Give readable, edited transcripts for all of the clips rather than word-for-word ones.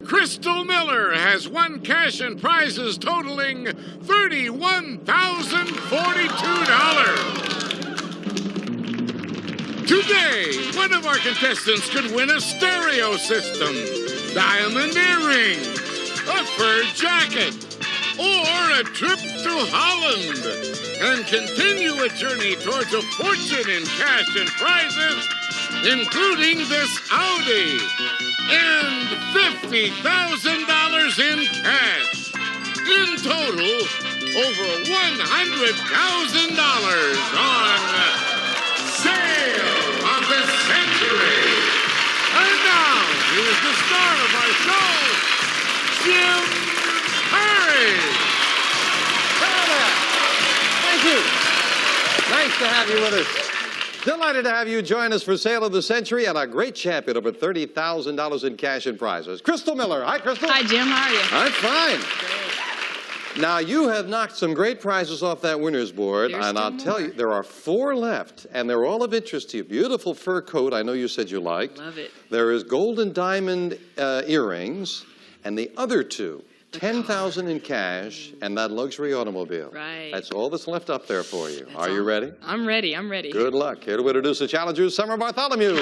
Crystal Miller has won cash and prizes totaling $31,042. Today, one of our contestants could win a stereo system, diamond earring, a fur jacket, or a trip to Holland, and continue a journey towards a fortune in cash and prizes, including this Audi, and $50,000 in cash. In total, over $100,000 on Sale of the Century. And now, here's the star of our show, Jim Perry. Thank you. Nice to have you with us. Delighted to have you join us for Sale of the Century and a great champion, over $30,000 in cash and prizes. Crystal Miller. Hi, Crystal. Hi, Jim. How are you? I'm fine. Now, you have knocked some great prizes off that winner's board, and I'll tell you, there are 4 left, and they're all of interest to you. Beautiful fur coat, I know you said you liked. Love it. There is gold and diamond earrings, and the other 2. $10,000 in cash and that luxury automobile. Right. That's all that's left up there for you. Are you ready? I'm ready. I'm ready. Good luck. Here to introduce the challengers, Summer Bartholomew.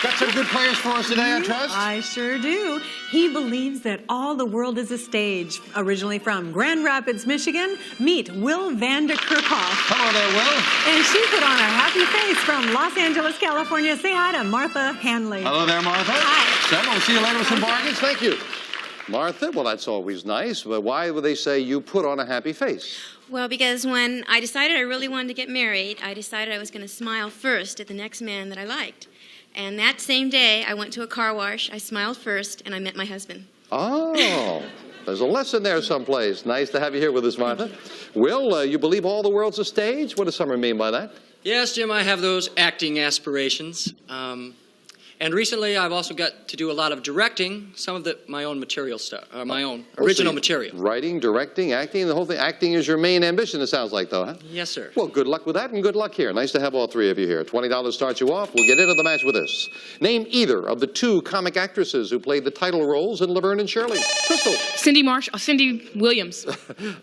Got some good players for us today, I trust? I sure do. He believes that all the world is a stage. Originally from Grand Rapids, Michigan, meet Will Vanderkerkhoff. Hello there, Will. And she put on a happy face from Los Angeles, California. Say hi to Martha Hanley. Hello there, Martha. Hi. Sam, we'll see you later with some bargains. Thank you. Martha, well, that's always nice, but why would they say you put on a happy face? Well, because when I decided I really wanted to get married, I decided I was going to smile first at the next man that I liked. And that same day, I went to a car wash, I smiled first, and I met my husband. Oh, there's a lesson there someplace. Nice to have you here with us, Martha. Will, you believe all the world's a stage? What does Summer mean by that? Yes, Jim, I have those acting aspirations. And recently, I've also got to do a lot of directing, some of my own material stuff, my own original material. Writing, directing, acting, the whole thing. Acting is your main ambition, it sounds like, though, huh? Yes, sir. Well, good luck with that, and good luck here. Nice to have all 3 of you here. $20 starts you off. We'll get into the match with this. Name either of the 2 comic actresses who played the title roles in Laverne and Shirley. Crystal. Cindy Williams.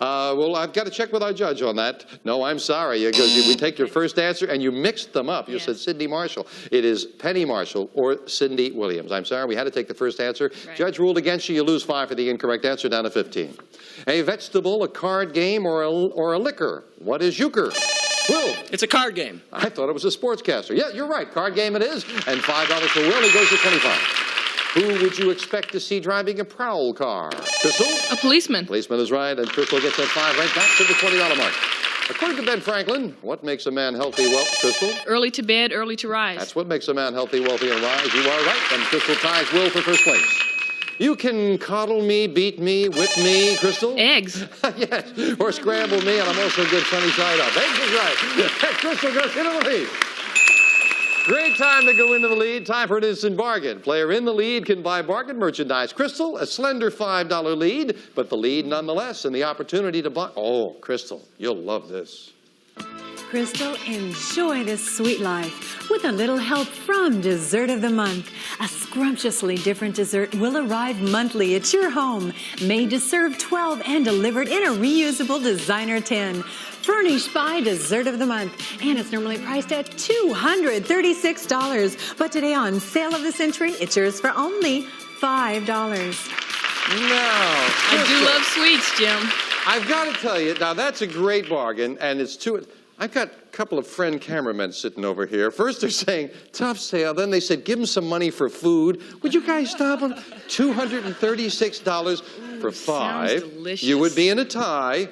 Well, I've got to check with our judge on that. No, I'm sorry, because we take your first answer and you mixed them up. You said Cindy Marshall. It is Penny Marshall or Cindy Williams. I'm sorry, we had to take the first answer. Right. Judge ruled against you. You lose 5 for the incorrect answer, down to 15. A vegetable, a card game, or a liquor. What is euchre? Will. It's a card game. I thought it was a sportscaster. Yeah, you're right. Card game it is. And $5 for Will. He goes to 25. Who would you expect to see driving a prowl car? Crystal? A policeman. Policeman is right, and Crystal gets that 5 right back to the $20 mark. According to Ben Franklin, what makes a man healthy, Crystal? Early to bed, early to rise. That's what makes a man healthy, wealthy, and rise. You are right, and Crystal ties Will for first place. You can coddle me, beat me, whip me, Crystal. Eggs. Yes, or scramble me, and I'm also good sunny side up. Eggs is right. Crystal goes into the lead. Great time to go into the lead. Time for an instant bargain. Player in the lead can buy bargain merchandise. Crystal, a slender $5 lead, but the lead nonetheless, and the opportunity to buy. Oh, Crystal, you'll love this. Crystal, enjoy this sweet life with a little help from Dessert of the Month. A scrumptiously different dessert will arrive monthly at your home, made to serve 12 and delivered in a reusable designer tin. Furnished by Dessert of the Month, and it's normally priced at $236. But today on Sale of the Century, it's yours for only $5. Now, I do love sweets, Jim. I've got to tell you, now that's a great bargain, and it's too. I've got a couple of friend cameramen sitting over here. First they're saying, tough sale. Then they said, give them some money for food. Would you guys stop them? $236 for 5. Sounds delicious. You would be in a tie.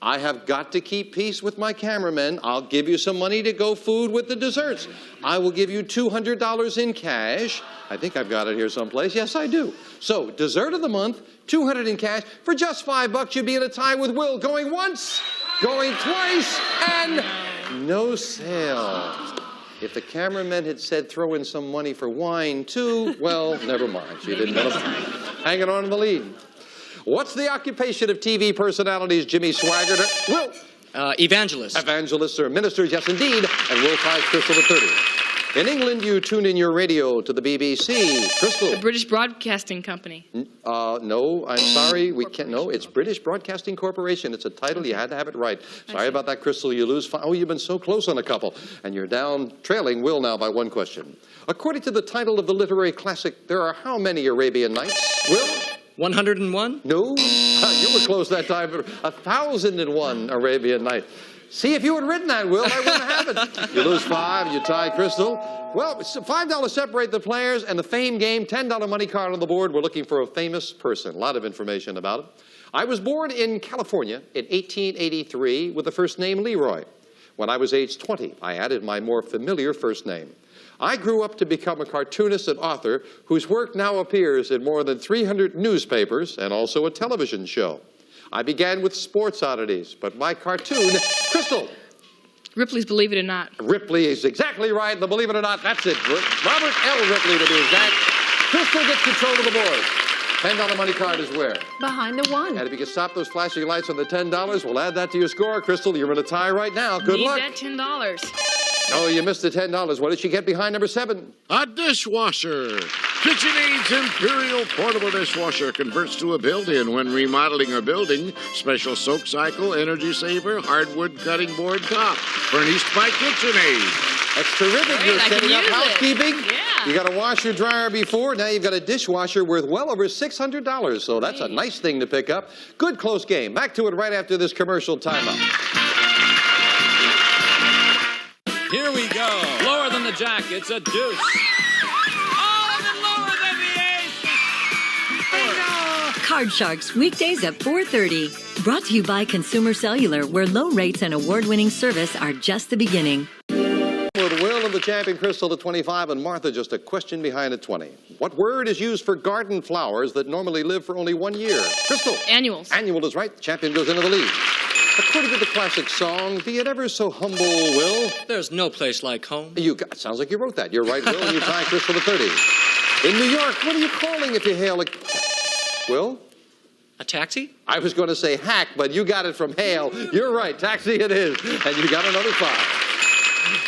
I have got to keep peace with my cameramen. I'll give you some money to go food with the desserts. I will give you $200 in cash. I think I've got it here someplace. Yes, I do. So, Dessert of the Month, $200 in cash. For just $5, you'd be in a tie with Will. Going once, going twice, and no sale. If the cameraman had said throw in some money for wine, too, well, never mind. She didn't want to. Hanging on in the lead. What's the occupation of TV personalities Jimmy Swaggart? Will. Evangelist. Evangelists are ministers, yes, indeed. And Will ties Crystal at 30. In England, you tune in your radio to the BBC. Crystal. The British Broadcasting Company. No, I'm sorry. We can't. No, it's British Broadcasting Corporation. It's a title. You had to have it right. Sorry about that, Crystal. You lose. Oh, you've been so close on a couple. And you're down, trailing Will now by one question. According to the title of the literary classic, there are how many Arabian Nights? Will? 101? No. You were close that time. 1,001 Arabian Nights. See, if you had written that, Will, I wouldn't have it. You lose 5, you tie Crystal. Well, $5 separate the players, and the fame game, $10 money card on the board. We're looking for a famous person. A lot of information about him. I was born in California in 1883 with the first name Leroy. When I was age 20, I added my more familiar first name. I grew up to become a cartoonist and author whose work now appears in more than 300 newspapers and also a television show. I began with sports oddities, but my cartoon, Crystal. Ripley's Believe It or Not. Ripley is exactly right. The Believe It or Not, that's it. Robert L. Ripley, to be exact. Crystal gets control of the board. $10 money card is where? Behind the one. And if you can stop those flashing lights on the $10, we'll add that to your score. Crystal, you're in a tie right now. Good luck. Need that $10. Oh, you missed the $10. What did she get behind number 7? A dishwasher. KitchenAid's Imperial Portable Dishwasher converts to a built-in when remodeling a building. Special soak cycle, energy saver, hardwood cutting board top. Furnished by KitchenAid. That's terrific. Great, You're I setting can up use it. housekeeping. Yeah. You got a washer dryer before. Now you've got a dishwasher worth well over $600. So that's a nice thing to pick up. Good close game. Back to it right after this commercial timeout. Here we go. Lower than the jack. It's a deuce. Oh, and lower than the ace. Card Sharks, weekdays at 4:30. Brought to you by Consumer Cellular, where low rates and award-winning service are just the beginning. With Will and the champion Crystal at 25 and Martha just a question behind at 20. What word is used for garden flowers that normally live for only 1 year? Crystal. Annuals. Annual is right. The champion goes into the lead. According to the classic song, be it ever so humble, Will. There's no place like home. Sounds like you wrote that. You're right, Will, and you tie Crystal at 30. In New York, what are you calling if you hail a... Will? A taxi? I was going to say hack, but you got it from hail. You're right. Taxi it is. And you got another 5.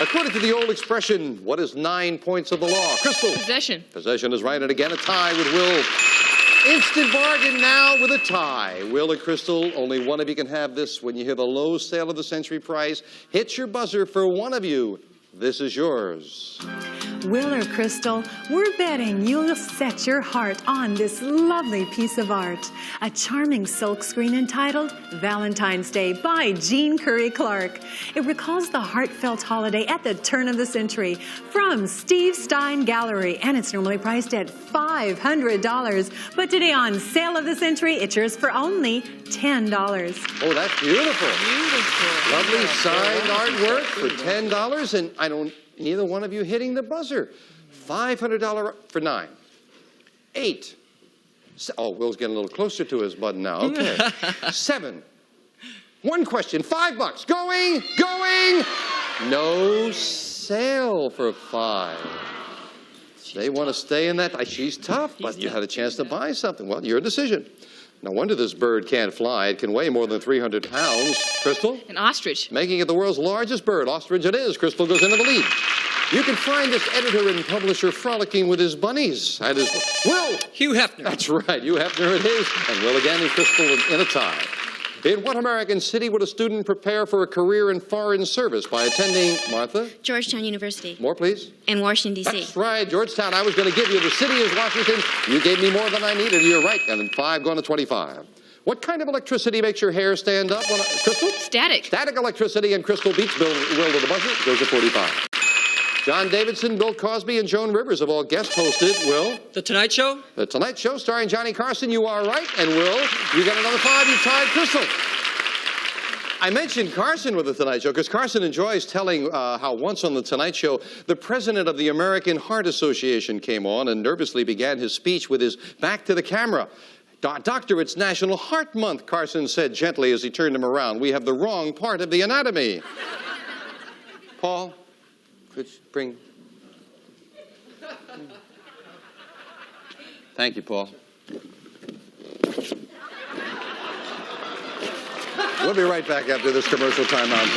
According to the old expression, what is 9 points of the law? Crystal. Possession. Possession is right. And again, a tie with Will. Instant bargain now with a tie. Will and Crystal, only one of you can have this. When you hear the low sale of the century price, hit your buzzer for one of you. This is yours. Will or Crystal, we're betting you'll set your heart on this lovely piece of art. A charming silkscreen entitled Valentine's Day by Jean Curry Clark. It recalls the heartfelt holiday at the turn of the century from Steve Stein Gallery, and it's normally priced at $500. But today on Sale of the Century, it's yours for only $10. Oh, that's beautiful. Beautiful. Lovely signed artwork for $10, and I don't, neither one of you hitting the buzzer. $500 for 9. 8. Oh, Will's getting a little closer to his button now. Okay. 7. One question, $5. Going. No sale for 5. They want to stay in that. She's tough, but you had a chance to buy something. Well, your decision. No wonder this bird can't fly. It can weigh more than 300 pounds. Crystal? An ostrich. Making it the world's largest bird. Ostrich it is. Crystal goes into the lead. You can find this editor and publisher frolicking with his bunnies. That is Will. Hugh Hefner. That's right. Hugh Hefner it is. And Will again and Crystal in a tie. In what American city would a student prepare for a career in foreign service by attending, Martha? Georgetown University. More, please. And Washington, D.C. That's right, Georgetown. I was going to give you the city is Washington. You gave me more than I needed. You're right. And then 5 going to 25. What kind of electricity makes your hair stand up? Crystal? Static. Static electricity, and Crystal beats Will to the buzzer. Goes to 45. John Davidson, Bill Cosby, and Joan Rivers have all guest hosted. Will? The Tonight Show? The Tonight Show starring Johnny Carson. You are right. And Will, you got another 5. You tied Crystal. I mentioned Carson with The Tonight Show because Carson enjoys telling how once on The Tonight Show, the president of the American Heart Association came on and nervously began his speech with his back to the camera. Doctor, it's National Heart Month, Carson said gently as he turned him around. We have the wrong part of the anatomy. Paul, could you bring... Thank you, Paul. We'll be right back after this commercial timeout.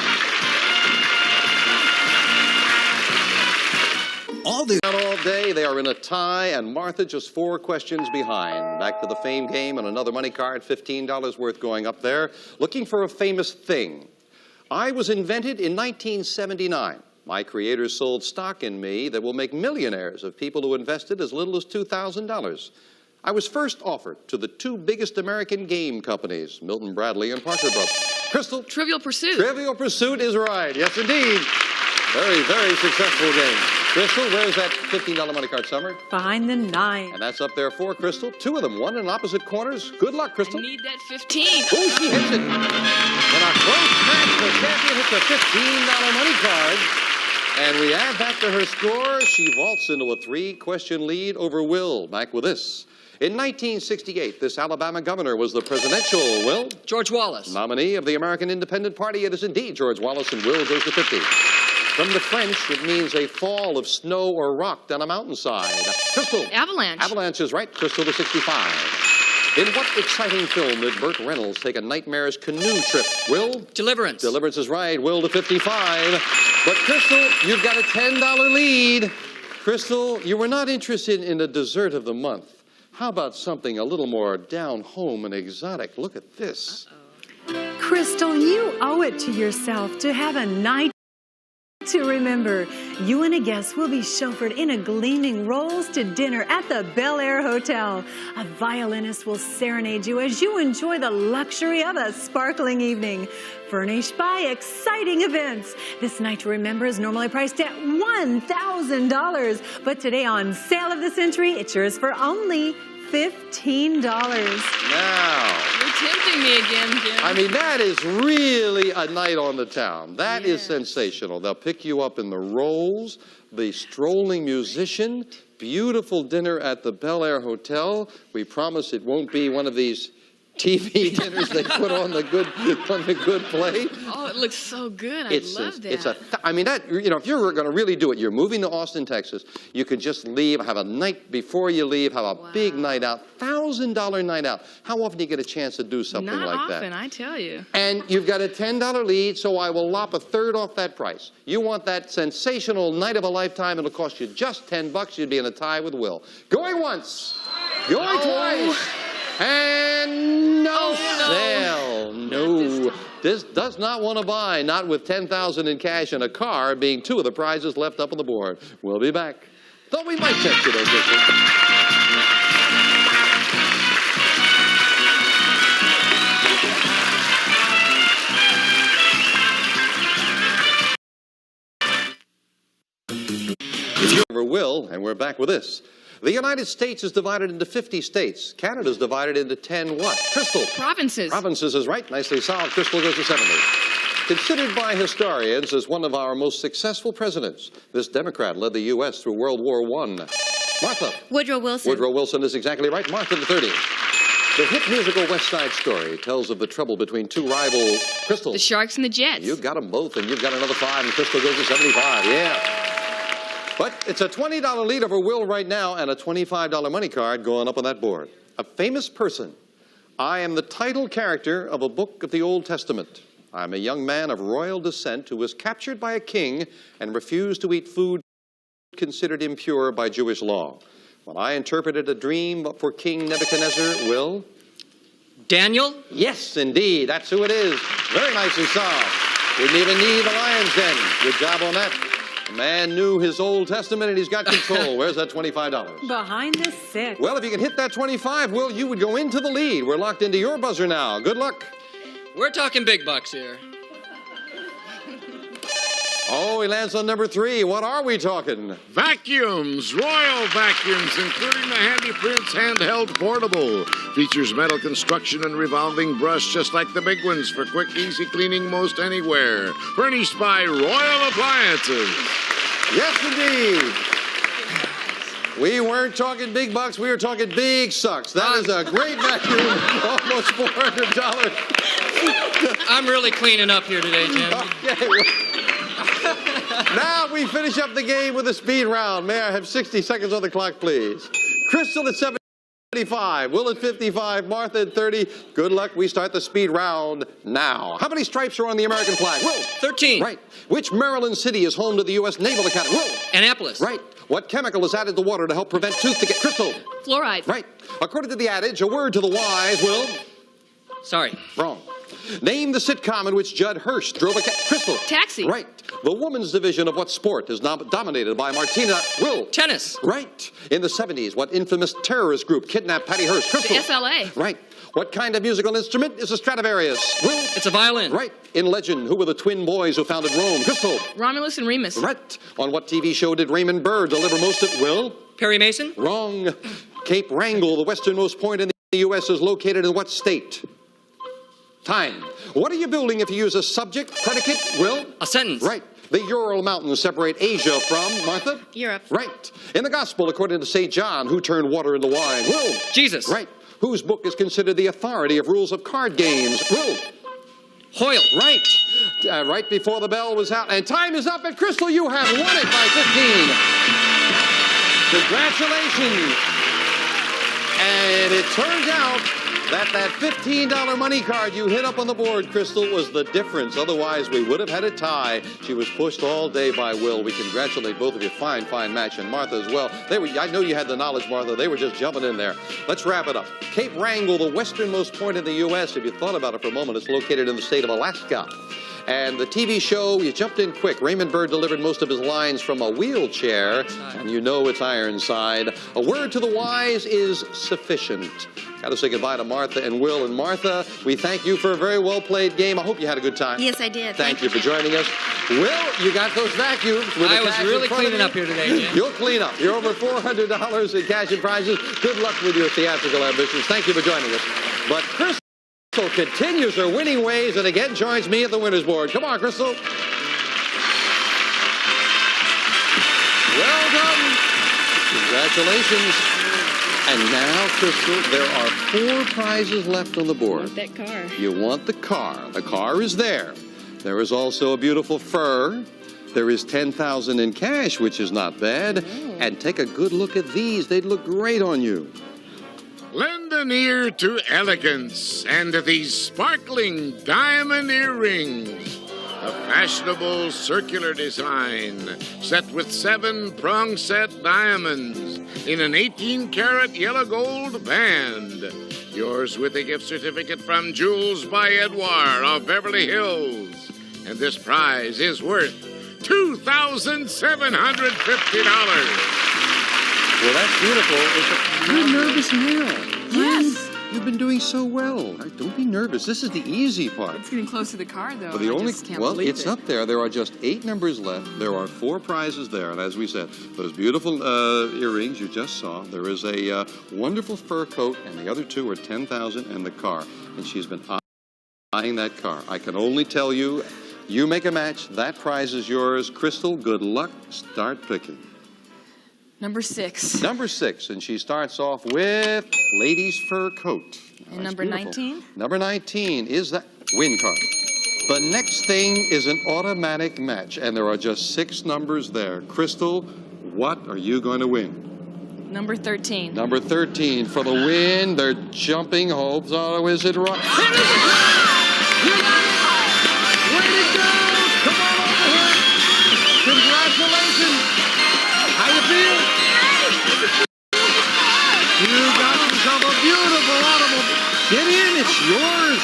Not all day, they are in a tie, and Martha just 4 questions behind. Back to the fame game and another money card, $15 worth going up there. Looking for a famous thing. I was invented in 1979. My creators sold stock in me that will make millionaires of people who invested as little as $2,000. I was first offered to the 2 biggest American game companies, Milton Bradley and Parker Brothers. Crystal? Trivial Pursuit. Trivial Pursuit is right. Yes, indeed. Very, very successful game. Crystal, where's that $15 money card, Summer? Behind the 9. And that's up there for Crystal. 2 of them, 1 in opposite corners. Good luck, Crystal. I need that 15. Oh, she hits it. In a close match, the champion hits a $15 money card. And we add that to her score. She vaults into a 3-question lead over Will. Back with this. In 1968, this Alabama governor was the presidential, Will? George Wallace. Nominee of the American Independent Party. It is indeed George Wallace, and Will goes to 50. From the French, it means a fall of snow or rock down a mountainside. Crystal. Avalanche. Avalanche is right. Crystal to 65. In what exciting film did Burt Reynolds take a nightmarish canoe trip? Will? Deliverance. Deliverance is right. Will to 55. But Crystal, you've got a $10 lead. Crystal, you were not interested in a dessert of the month. How about something a little more down home and exotic? Look at this. Crystal, you owe it to yourself to have a night to remember. You and a guest will be chauffeured in a gleaming Rolls to dinner at the Bel Air Hotel. A violinist will serenade you as you enjoy the luxury of a sparkling evening. Furnished by exciting events. This night to remember is normally priced at $1,000. But today on Sale of the Century, it's yours for only $15. Now, You're tempting me again, Jim. I mean, that is really a night on the town. That is sensational. They'll pick you up in the Rolls, the strolling musician, beautiful dinner at the Bel Air Hotel. We promise it won't be one of these TV dinners they put on the good plate. Oh, it looks so good. I love that. I mean, that, you know, if you're going to really do it, you're moving to Austin, Texas, you could just leave, have a night before you leave, have a big night out, $1,000 night out. How often do you get a chance to do something like that? Not often, I tell you. And you've got a $10 lead, so I will lop a third off that price. You want that sensational night of a lifetime, it'll cost you just $10. You'd be in a tie with Will. Going once, going twice. And no sale. No. This does not want to buy, not with $10,000 in cash and a car being 2 of the prizes left up on the board. We'll be back. Thought we might test it, Will, and we're back with this. The United States is divided into 50 states. Canada's divided into 10 what? Crystal. Provinces. Provinces is right. Nicely solved. Crystal goes to 70. Considered by historians as one of our most successful presidents, this Democrat led the U.S. through World War I. Martha. Woodrow Wilson. Woodrow Wilson is exactly right. Martha to 30. The hit musical West Side Story tells of the trouble between 2 rival Crystal. The Sharks and the Jets. You've got them both, and you've got another 5, and Crystal goes to 75. Yeah. But it's a $20 lead over Will right now and a $25 money card going up on that board. A famous person. I am the title character of a book of the Old Testament. I'm a young man of royal descent who was captured by a king and refused to eat food considered impure by Jewish law. When I interpreted a dream for King Nebuchadnezzar, Will? Daniel? Yes, indeed. That's who it is. Very nicely solved. Didn't even need the lion's den. Good job on that. The man knew his Old Testament and he's got control. Where's that $25? Behind the 6. Well, if you can hit that 25, Will, you would go into the lead. We're locked into your buzzer now. Good luck. We're talking big bucks here. Oh, he lands on number 3. What are we talking? Vacuums, Royal Vacuums, including the Handy Prince handheld portable. Features metal construction and revolving brush just like the big ones for quick, easy cleaning most anywhere. Furnished by Royal Appliances. Yes, indeed. We weren't talking big bucks. We were talking big sucks. That is a great vacuum. Almost $400. I'm really cleaning up here today, Jim. Okay, well, now we finish up the game with a speed round. May I have 60 seconds on the clock, please? Crystal at 7. 25, Will at 55, Martha at 30. Good luck. We start the speed round now. How many stripes are on the American flag? Will. 13. Right. Which Maryland city is home to the U.S. Naval Academy? Will. Annapolis. Right. What chemical is added to water to help prevent tooth decay? Crystal. Fluoride. Right. According to the adage, a word to the wise, Will. Sorry. Wrong. Name the sitcom in which Judd Hirsch drove a Crystal. Taxi. Right. The women's division of what sport is dominated by Martina? Will. Tennis. Right. In the 70s, what infamous terrorist group kidnapped Patty Hearst? Crystal. The SLA. Right. What kind of musical instrument is a Stradivarius? Will. It's a violin. Right. In legend, who were the twin boys who founded Rome? Crystal. Romulus and Remus. Right. On what TV show did Raymond Burr deliver most of? Will. Perry Mason. Wrong. Cape Wrangell, the westernmost point in the U.S., is located in what state? Time. What are you building if you use a subject, predicate? Will. A sentence. Right. The Ural Mountains separate Asia from, Martha? Europe. Right. In the Gospel, according to St. John, who turned water into wine? Will. Jesus. Right. Whose book is considered the authority of rules of card games? Will. Hoyle. Right. Right before the bell was out. And time is up. And Crystal, you have won it by 15. Congratulations. And it turns out that $15 money card you hit up on the board, Crystal, was the difference. Otherwise, we would have had a tie. She was pushed all day by Will. We congratulate both of you. Fine, fine match. And Martha as well. I know you had the knowledge, Martha. They were just jumping in there. Let's wrap it up. Cape Wrangell, the westernmost point in the U.S., if you thought about it for a moment, it's located in the state of Alaska. And the TV show, you jumped in quick. Raymond Burr delivered most of his lines from a wheelchair, and you know it's Ironside. A word to the wise is sufficient. Got to say goodbye to Martha and Will. And Martha, we thank you for a very well-played game. I hope you had a good time. Yes, I did. Thank you for joining us. Will, you got those vacuums. I was really cleaning up here today, Jim. You'll clean up. You're over $400 in cash and prizes. Good luck with your theatrical ambitions. Thank you for joining us. But Crystal continues her winning ways and again joins me at the winner's board. Come on, Crystal. Well done. Congratulations. And now, Crystal, there are 4 prizes left on the board. I want that car. You want the car. The car is there. There is also a beautiful fur. There is $10,000 in cash, which is not bad. Oh. And take a good look at these. They'd look great on you. Lend an ear to elegance and to these sparkling diamond earrings. A fashionable circular design set with 7 prong set diamonds in an 18-karat yellow gold band. Yours with a gift certificate from Jewels by Edouard of Beverly Hills. And this prize is worth $2,750. Well, that's beautiful. You're nervous now. Yes. You've been doing so well. Don't be nervous. This is the easy part. It's getting close to the car, though. Well, I just can't believe it's it. up there. There are just 8 numbers left. There are 4 prizes there. And as we said, those beautiful earrings you just saw. There is a wonderful fur coat, and the other 2 are $10,000 and the car. And she's been eyeing that car. I can only tell you, you make a match. That prize is yours. Crystal, good luck. Start picking. Number 6. Number 6, and she starts off with ladies' fur coat. And number 19? Number 19 is that win card. The next thing is an automatic match, and there are just 6 numbers there. Crystal, what are you going to win? Number 13. Number 13 for the win. They're jumping hopes. Oh, is it right? You got it! Way to go! Come on over here. Congratulations. How you feel? You got yourself a beautiful automobile. Get in, it's yours.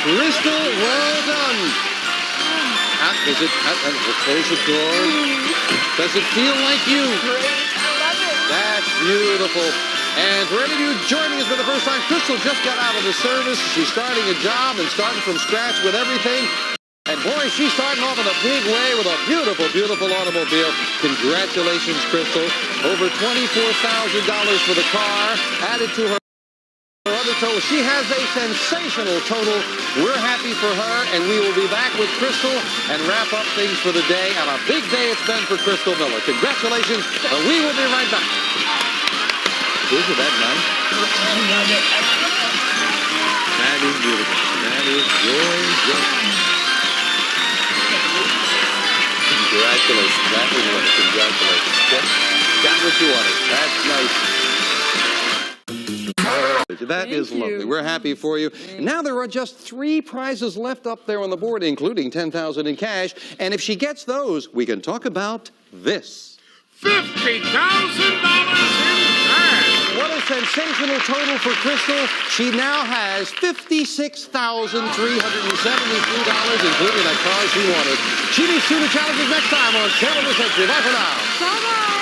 Crystal, well done. We'll close the door. Does it feel like you? That's beautiful. And for any of you joining us for the first time, Crystal just got out of the service. She's starting a job and starting from scratch with everything. And boy, she's starting off in a big way with a beautiful, beautiful automobile. Congratulations, Crystal. Over $24,000 for the car, added to her other total. She has a sensational total. We're happy for her, and we will be back with Crystal and wrap up things for the day. And a big day it's been for Crystal Miller. Congratulations, and we will be right back. Isn't that nice? That is beautiful. That is gorgeous. Congratulations. That was what. Congratulations. Got what you wanted. That's nice. That is lovely. We're happy for you. And now there are just 3 prizes left up there on the board, including $10,000 in cash. And if she gets those, we can talk about this. $50,000 in cash. What a sensational total for Crystal. She now has $56,373, including that car she wanted. She meets Tuna Challenges next time on Tale of the Century. Bye for now. Bye-bye.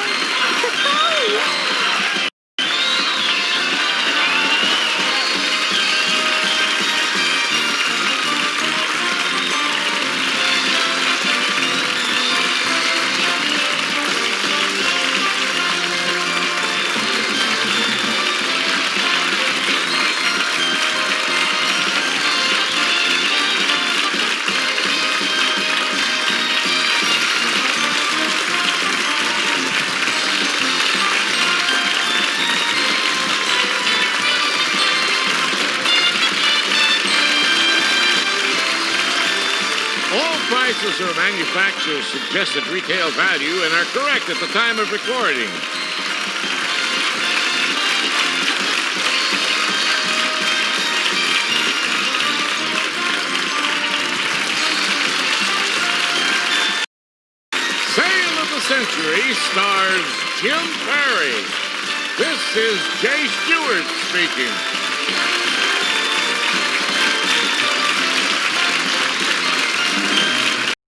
All prices are manufacturer's suggested retail value and are correct at the time of recording. Sale of the Century stars Jim Perry. This is Jay Stewart speaking.